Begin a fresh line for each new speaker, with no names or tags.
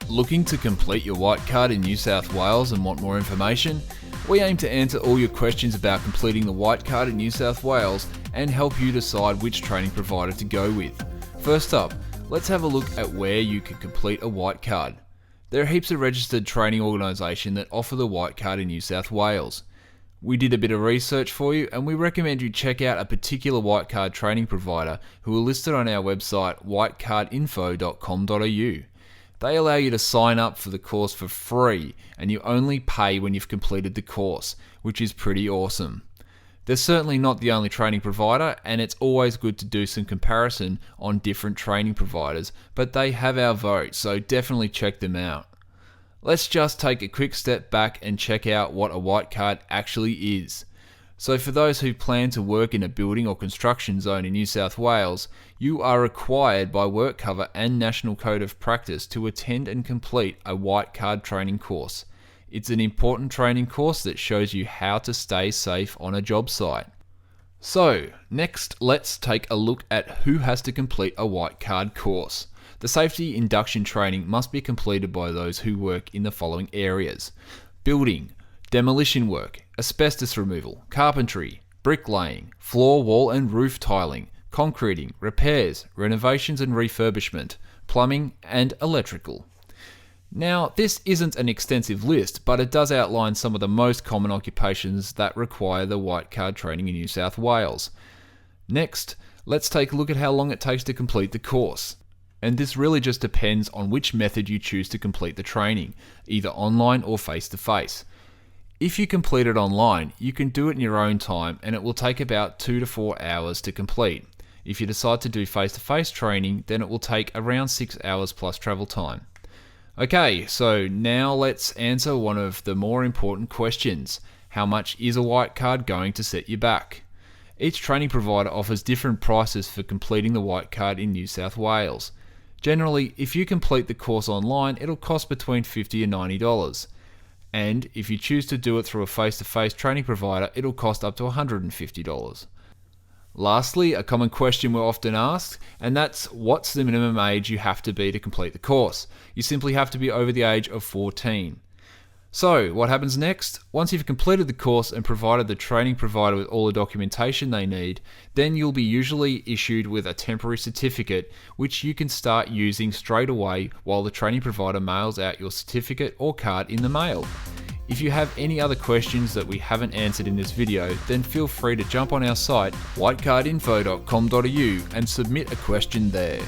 Looking to complete your white card in New South Wales and want more information? We aim to answer all your questions about completing the white card in New South Wales and help you decide which training provider to go with. First up, let's have a look at where you can complete a white card. There are heaps of registered training organisations that offer the white card in New South Wales. We did a bit of research for you and we recommend you check out a particular white card training provider who are listed on our website whitecardinfo.com.au. They allow you to sign up for the course for free and you only pay when you've completed the course, which is pretty awesome. They're certainly not the only training provider and it's always good to do some comparison on different training providers, but they have our vote, so definitely check them out. Let's just take a quick step back and check out what a white card actually is. So for those who plan to work in a building or construction zone in New South Wales, you are required by Work Cover and National Code of Practice to attend and complete a white card training course. It's an important training course that shows you how to stay safe on a job site. So, next let's take a look at who has to complete a white card course. The safety induction training must be completed by those who work in the following areas: building, demolition work, asbestos removal, carpentry, bricklaying, floor, wall and roof tiling, concreting, repairs, renovations and refurbishment, plumbing and electrical. Now, this isn't an extensive list, but it does outline some of the most common occupations that require the white card training in New South Wales. Next, let's take a look at how long it takes to complete the course. And this really just depends on which method you choose to complete the training, either online or face-to-face. If you complete it online, you can do it in your own time and it will take about 2 to 4 hours to complete. If you decide to do face-to-face training, then it will take around 6 hours plus travel time. Okay, so now let's answer one of the more important questions. How much is a white card going to set you back? Each training provider offers different prices for completing the white card in New South Wales. Generally, if you complete the course online, it'll cost between $50 and $90. And if you choose to do it through a face-to-face training provider, it'll cost up to $150. Lastly, a common question we're often asked, and that's what's the minimum age you have to be to complete the course? You simply have to be over the age of 14. So, what happens next? Once you've completed the course and provided the training provider with all the documentation they need, then you'll be usually issued with a temporary certificate which you can start using straight away while the training provider mails out your certificate or card in the mail. If you have any other questions that we haven't answered in this video, then feel free to jump on our site whitecardinfo.com.au and submit a question there.